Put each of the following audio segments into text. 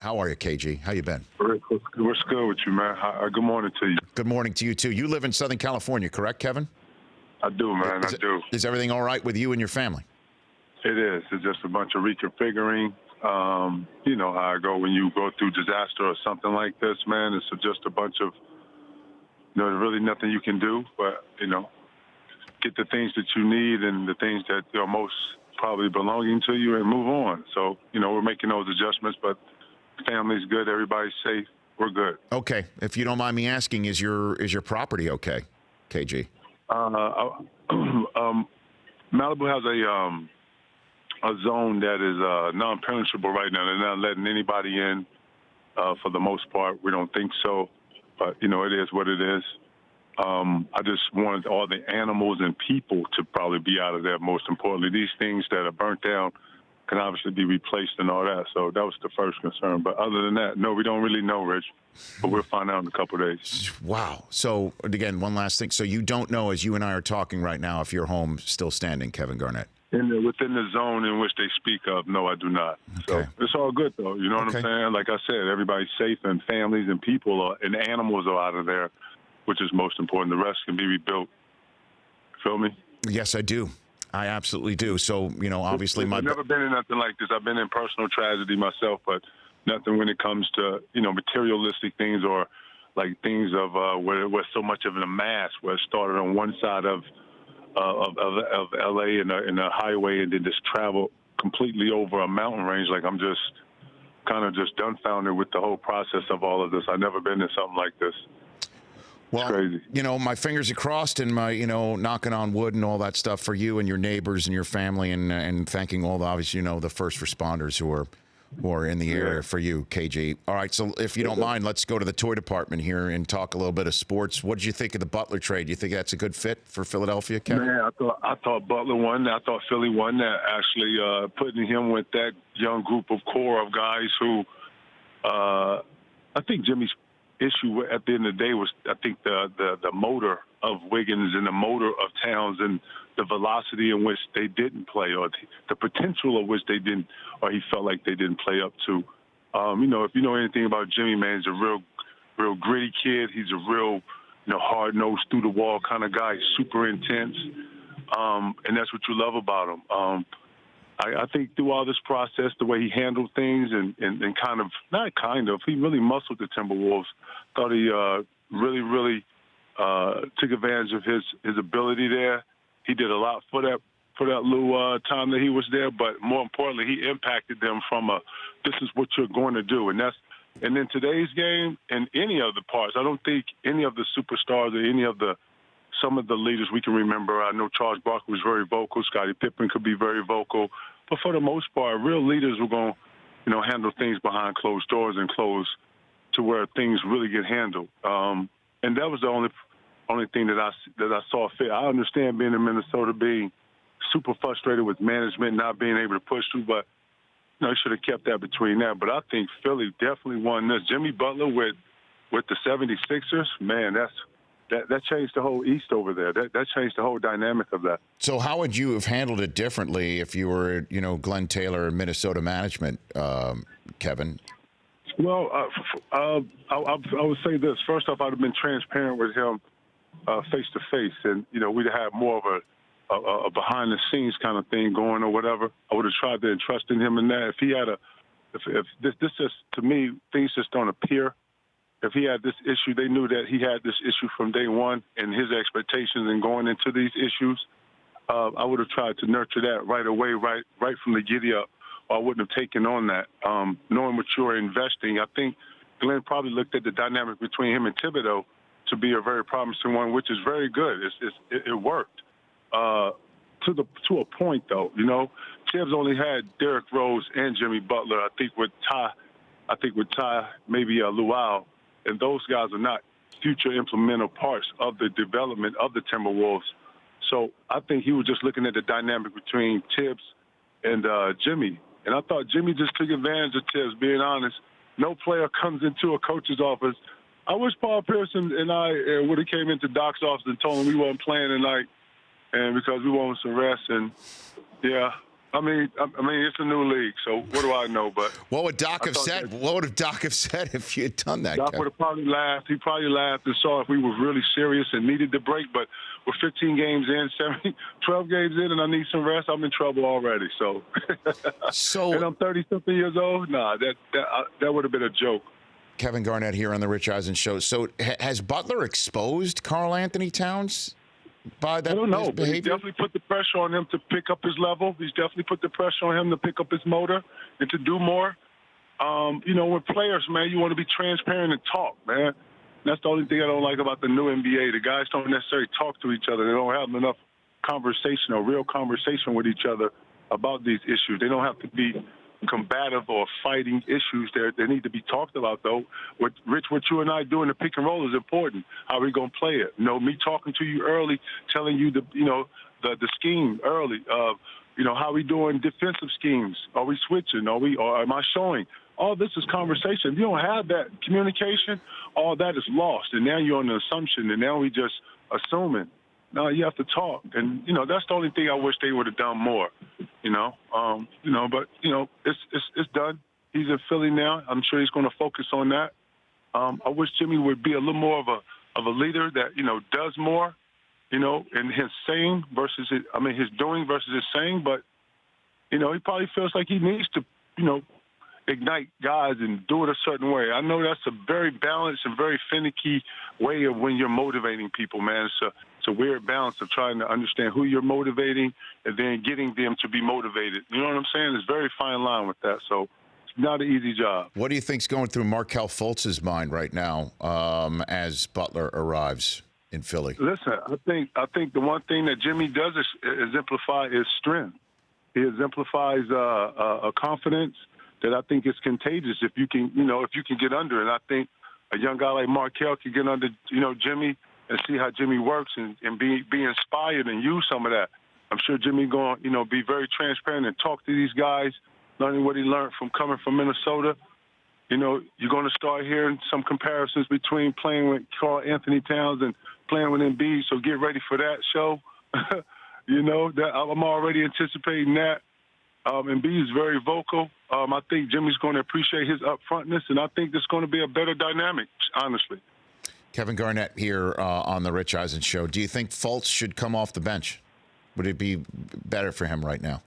How are you, KG? How you been? Rick, what's good with you, man? Good morning to you. Good morning to you, too. You live in Southern California, correct, Kevin? I do, man. I do. Is everything all right with you and your family? It is. It's just a bunch of reconfiguring. You know how I go when you go through disaster or something like this, man. It's just a bunch of, there's really nothing you can do, but, get the things that you need and the things that are most probably belonging to you and move on. So, we're making those adjustments, but family's good. Everybody's safe. We're good. Okay. If you don't mind me asking, is your property okay, KG? Malibu has a zone that is non-penetrable right now. They're not letting anybody in for the most part. We don't think so, but it is what it is. I just wanted all the animals and people to probably be out of there. Most importantly, these things that are burnt down can obviously be replaced and all that. So that was the first concern. But other than that, no, we don't really know, Rich. But we'll find out in a couple of days. Wow. So, again, one last thing. So you don't know, as you and I are talking right now, if your home's still standing, Kevin Garnett? Within the zone in which they speak of, no, I do not. Okay. So it's all good, though. You know what I'm saying? Like I said, everybody's safe and families and people and animals are out of there, which is most important. The rest can be rebuilt. Feel me? Yes, I do. I absolutely do. So, obviously I've never been in nothing like this. I've been in personal tragedy myself, but nothing when it comes to, materialistic things or like things of where so much of a mass where it started on one side of L.A. in a highway and then just travel completely over a mountain range. Like I'm just kind of just dumbfounded with the whole process of all of this. I've never been in something like this. Well, crazy. My fingers are crossed and my, knocking on wood and all that stuff for you and your neighbors and your family and thanking all the, obviously, the first responders who are in the area for you, KG. All right, so if you don't mind, let's go to the toy department here and talk a little bit of sports. What did you think of the Butler trade? Do you think that's a good fit for Philadelphia, Kevin? Man, I thought Butler won. I thought Philly won that. Actually, putting him with that young group of core of guys who, I think Jimmy's issue at the end of the day was, I think, the motor of Wiggins and the motor of Towns and the velocity in which they didn't play or the potential of which they didn't, or he felt like they didn't play up to. If you know anything about Jimmy, man, he's a real gritty kid. He's a real, hard-nosed, through-the-wall kind of guy, super intense, and that's what you love about him. I think through all this process, the way he handled things and he really muscled the Timberwolves. Thought he really took advantage of his ability there. He did a lot for that little time that he was there, but more importantly, he impacted them from this is what you're going to do. And in today's game and any of the parts, I don't think any of the superstars or some of the leaders we can remember. I know Charles Barkley was very vocal. Scottie Pippen could be very vocal. But for the most part, real leaders were going to, handle things behind closed doors and close to where things really get handled. And that was the only thing that I saw fit. I understand being in Minnesota, being super frustrated with management, not being able to push through, but you should have kept that between that. But I think Philly definitely won this. Jimmy Butler with the 76ers, man, that changed the whole East over there. That changed the whole dynamic of that. So how would you have handled it differently if you were, Glenn Taylor or Minnesota management, Kevin? Well, I would say this. First off, I'd have been transparent with him face to face, and we'd have had more of a behind the scenes kind of thing going or whatever. I would have tried to entrust in him in that. If he had if this just, to me, things just don't appear. If he had this issue, they knew that he had this issue from day one and his expectations and going into these issues. I would have tried to nurture that right away, right from the giddy up. Or I wouldn't have taken on that. Knowing what you're investing, I think Glenn probably looked at the dynamic between him and Thibodeau to be a very promising one, which is very good. It worked to a point, though. Tibbs only had Derrick Rose and Jimmy Butler. I think with Ty, maybe Luau. And those guys are not future implemental parts of the development of the Timberwolves. So I think he was just looking at the dynamic between Tibbs and Jimmy. And I thought Jimmy just took advantage of Tibbs, being honest. No player comes into a coach's office. I wish Paul Pierce and I would have came into Doc's office and told him we wasn't playing tonight and because we wanted some rest. And, yeah, It's a new league, so what do I know? But what would Doc have said? What would Doc have said if you had done that? Doc would have probably laughed. He probably laughed and saw if we were really serious and needed the break. But we're 15 games in, 12 games in, and I need some rest. I'm in trouble already. So, and I'm 30-something years old. Nah, that would have been a joke. Kevin Garnett here on the Rich Eisen Show. So, has Butler exposed Karl Anthony Towns by that I don't know, behavior? but he definitely put the pressure on him to pick up his level. He's definitely put the pressure on him to pick up his motor and to do more. With players, man, you want to be transparent and talk, man. That's the only thing I don't like about the new NBA. The guys don't necessarily talk to each other. They don't have enough conversation or real conversation with each other about these issues. They don't have to be combative or fighting issues. They need to be talked about, though. What you and I do in the pick and roll is important. How are we going to play it? Me talking to you early, telling you the scheme early. How we doing defensive schemes? Are we switching? Or am I showing? All this is conversation. If you don't have that communication, all that is lost. And now you're on the assumption, and now we just assuming. No, you have to talk. And, that's the only thing I wish they would have done more, But, it's done. He's in Philly now. I'm sure he's going to focus on that. I wish Jimmy would be a little more of a leader that, does more, in his saying versus his doing versus his saying. But, he probably feels like he needs to, ignite guys and do it a certain way. I know that's a very balanced and very finicky way of when you're motivating people, man. It's a weird balance of trying to understand who you're motivating and then getting them to be motivated. You know what I'm saying? It's a very fine line with that. So it's not an easy job. What do you think's going through Markelle Fultz's mind right now as Butler arrives in Philly? Listen, I think the one thing that Jimmy does is exemplify is strength. He exemplifies a confidence that I think is contagious if you can get under it. And I think a young guy like Markelle can get under, Jimmy and see how Jimmy works and be inspired and use some of that. I'm sure Jimmy going to, be very transparent and talk to these guys, learning what he learned from coming from Minnesota. You're going to start hearing some comparisons between playing with Karl Anthony Towns and playing with Embiid, so get ready for that show. That I'm already anticipating that. Embiid is very vocal. I think Jimmy's going to appreciate his upfrontness, and I think there's going to be a better dynamic, honestly. Kevin Garnett here on the Rich Eisen Show. Do you think Fultz should come off the bench? Would it be better for him right now?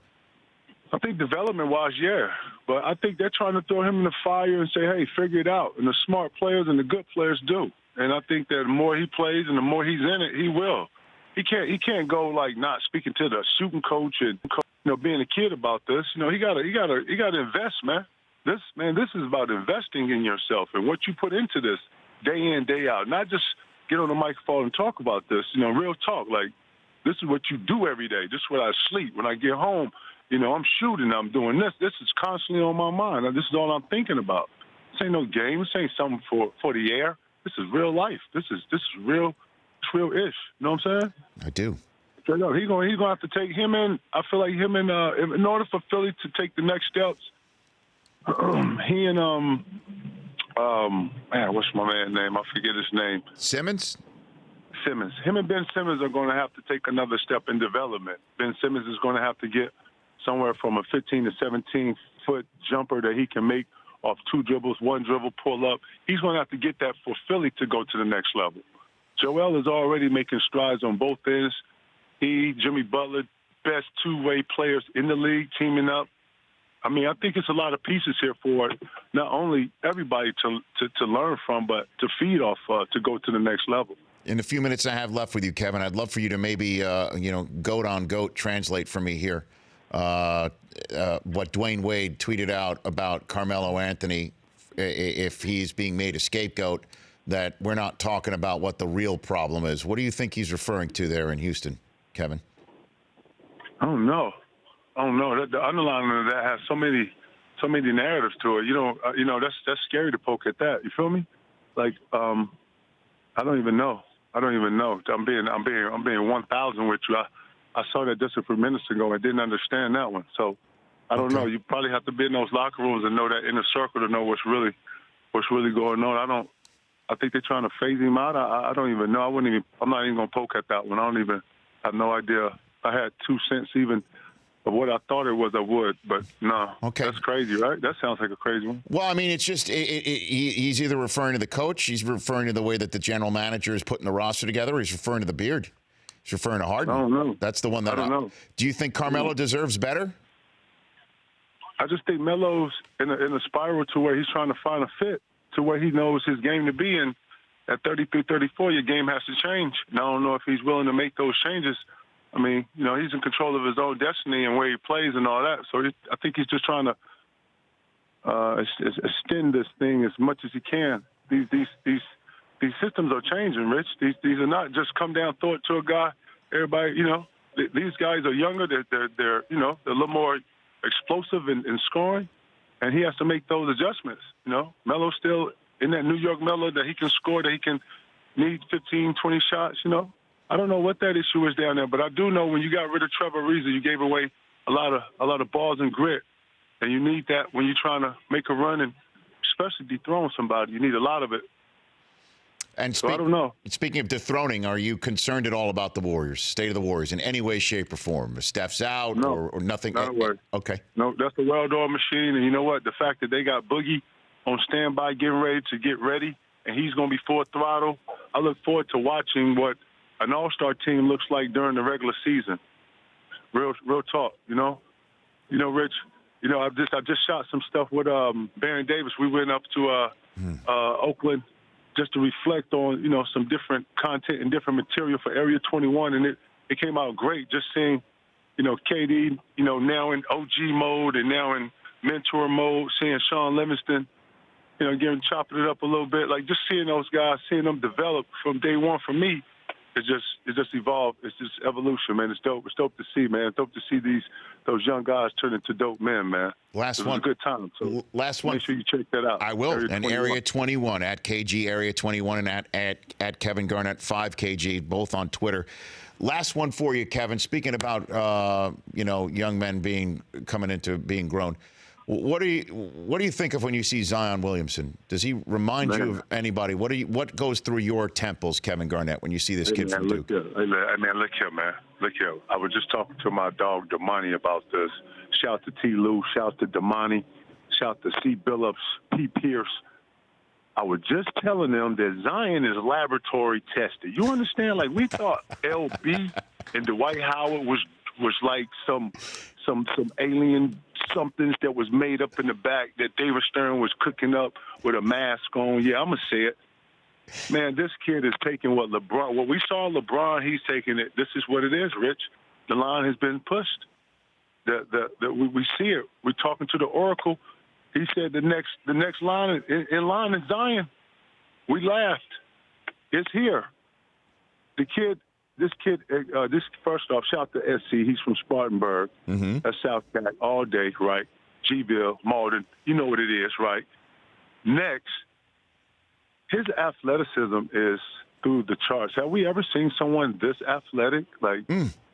I think development-wise, yeah. But I think they're trying to throw him in the fire and say, hey, figure it out. And the smart players and the good players do. And I think that the more he plays and the more he's in it, he will. He can't go like not speaking to the shooting coach and being a kid about this. He gotta invest, man. This is about investing in yourself and what you put into this day in, day out. Not just get on the microphone and talk about this. Real talk. Like, this is what you do every day. This is what I sleep. When I get home, I'm shooting. I'm doing this. This is constantly on my mind. This is all I'm thinking about. This ain't no game. This ain't something for the air. This is real life. This is real. It's real-ish. You know what I'm saying? I do. He's going to have to take him in. I feel like him in order for Philly to take the next steps, he and what's my man's name? I forget his name. Simmons. Him and Ben Simmons are going to have to take another step in development. Ben Simmons is going to have to get somewhere from a 15 to 17-foot jumper that he can make off two dribbles, one dribble, pull up. He's going to have to get that for Philly to go to the next level. Joel is already making strides on both ends. Jimmy Butler, best two-way players in the league, teaming up. I think it's a lot of pieces here for not only everybody to learn from, but to feed off to go to the next level. In the few minutes I have left with you, Kevin, I'd love for you to maybe, goat on goat translate for me here what Dwayne Wade tweeted out about Carmelo Anthony if he's being made a scapegoat, that we're not talking about what the real problem is. What do you think he's referring to there in Houston, Kevin? I don't know. The underlying of that has so many narratives to it. That's scary to poke at that. You feel me? Like, I don't even know. I'm being 1,000 with you. I saw that just a few minutes ago. I didn't understand that one. So I don't know. You probably have to be in those locker rooms and know that inner circle to know what's really going on. I think they're trying to phase him out. I don't even know. I'm not even going to poke at that one. I have no idea. I had 2 cents even of what I thought it was, I would. But no, Okay. that's crazy, right? That sounds like a crazy one. Well, I mean, it's just he's either referring to the coach, he's referring to the way that the general manager is putting the roster together, or he's referring to the beard. He's referring to Harden. I don't know. That's the one that I don't know. Do you think Carmelo deserves better? I just think Melo's in a spiral to where he's trying to find a fit to where he knows his game to be in. At 33, 34, your game has to change. And I don't know if he's willing to make those changes. I mean, he's in control of his own destiny and where he plays and all that. So I think he's just trying to extend this thing as much as he can. These systems are changing, Rich. These are not just come down, throw it to a guy. Everybody, these guys are younger. They're a little more explosive in scoring, and he has to make those adjustments. Melo's still in that New York Melo that he can score, that he can need 15, 20 shots. I don't know what that issue is down there, but I do know when you got rid of Trevor Ariza, you gave away a lot of balls and grit, and you need that when you're trying to make a run and especially dethrone somebody. You need a lot of it. And so I don't know. Speaking of dethroning, are you concerned at all about the Warriors, state of the Warriors, in any way, shape, or form? If Steph's out or nothing? Not a word. Okay. No, that's a well-oiled machine, and you know what? The fact that they got Boogie on standby, getting ready to get ready, and he's going to be full throttle. I look forward to watching what an all-star team looks like during the regular season. Real talk, Rich. I just shot some stuff with Baron Davis. We went up to Oakland just to reflect on, some different content and different material for Area 21, and it came out great. Just seeing, KD, now in OG mode and now in mentor mode, seeing Sean Livingston, chopping it up a little bit, like just seeing those guys, seeing them develop from day one for me, it just evolved. It's just evolution, man. It's dope. It's dope to see, man. It's dope to see those young guys turn into dope men, man. Last it one. Was a good time. So last one. Make sure you check that out. I will. Area 21. Area 21 at KG Area 21 and at Kevin Garnett 5KG, both on Twitter. Last one for you, Kevin. Speaking about young men coming into being grown. What do you think of when you see Zion Williamson? Does he remind you of anybody? What goes through your temples, Kevin Garnett, when you see this kid from Duke? Look here, man. Look here. I was just talking to my dog Damani about this. Shout to T. Lou. Shout to Damani. Shout to C. Billups, P. Pierce. I was just telling them that Zion is laboratory tested. You understand? Like we thought LB and Dwight Howard was like some alien somethings that was made up in the back that David Stern was cooking up with a mask on. Yeah, I'm going to say it. Man, this kid is taking what we saw LeBron, he's taking it. This is what it is, Rich. The line has been pushed. We see it. We're talking to the Oracle. He said the next line in line is Zion. We laughed. It's here. This first off, shout to SC. He's from Spartanburg. Mm-hmm. That's South Cat all day, right? G-Ville, Malden. You know what it is, right? Next, his athleticism is through the charts. Have we ever seen someone this athletic,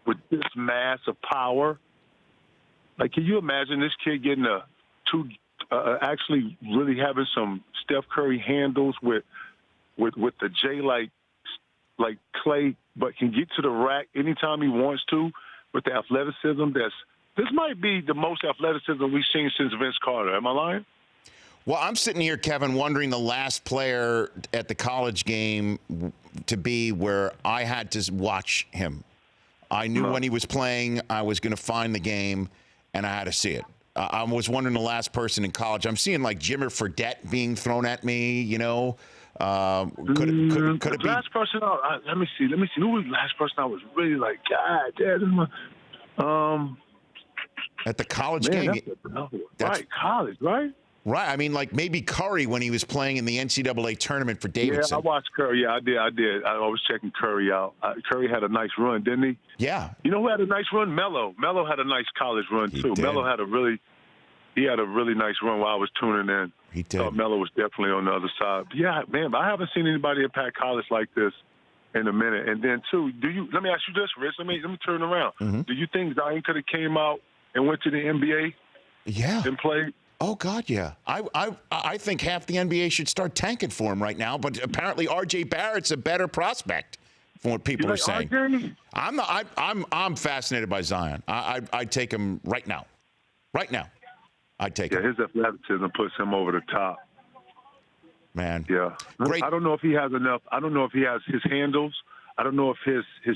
with this mass of power? Like, can you imagine this kid getting actually really having some Steph Curry handles with the J like Clay, but can get to the rack anytime he wants to with the athleticism. This might be the most athleticism we've seen since Vince Carter. Am I lying? Well, I'm sitting here, Kevin, wondering the last player at the college game to be where I had to watch him. I knew when he was playing, I was going to find the game, and I had to see it. I was wondering the last person in college. I'm seeing like Jimmer Fredette being thrown at me, Could it be? Last person, let me see. Who was the last person I was really like, God, damn. At the college game. Right, college, right? Right. I mean, like maybe Curry when he was playing in the NCAA tournament for Davidson. Yeah, I watched Curry. Yeah, I did. I was checking Curry out. Curry had a nice run, didn't he? Yeah. You know who had a nice run? Melo. Melo had a nice college run, too. Melo had a really nice run while I was tuning in. He did. Thought Melo was definitely on the other side. But yeah, man, I haven't seen anybody impact college like this in a minute. And then, too, let me ask you this, Rich. Let me turn around. Mm-hmm. Do you think Zion could have came out and went to the NBA? Yeah. And played? Oh, God, yeah. I think half the NBA should start tanking for him right now, but apparently R.J. Barrett's a better prospect from what people You are like saying. RJ? I'm fascinated by Zion. I'd take him right now. Right now, I'd take him. Yeah, his athleticism puts him over the top. Man. Yeah. Great. I don't know if he has enough. I don't know if he has his handles. I don't know if his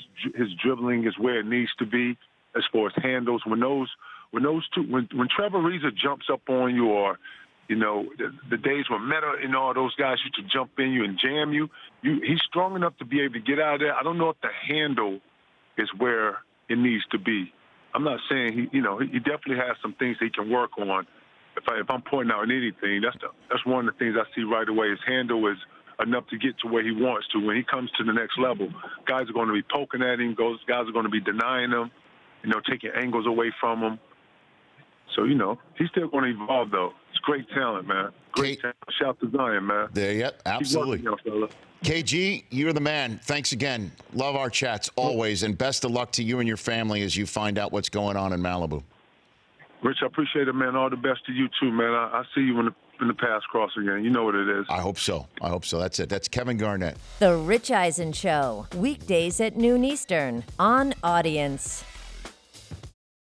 dribbling is where it needs to be as far as handles. When Trevor Ariza jumps up on you, or the days when Meta and all those guys used to jump in you and jam you, he's strong enough to be able to get out of there. I don't know if the handle is where it needs to be. I'm not saying he definitely has some things he can work on. If I'm pointing out anything, that's one of the things I see right away. His handle is enough to get to where he wants to. When he comes to the next level, guys are going to be poking at him. Guys are going to be denying him, taking angles away from him. So, he's still going to evolve, though. It's great talent, man. Great talent. Shout out to Zion, man. Yep, absolutely. Keep working, young fella. KG, you're the man. Thanks again. Love our chats always, and best of luck to you and your family as you find out what's going on in Malibu. Rich, I appreciate it, man. All the best to you, too, man. I see you in the paths cross again. You know what it is. I hope so. That's it. That's Kevin Garnett. The Rich Eisen Show, weekdays at noon Eastern on Audience.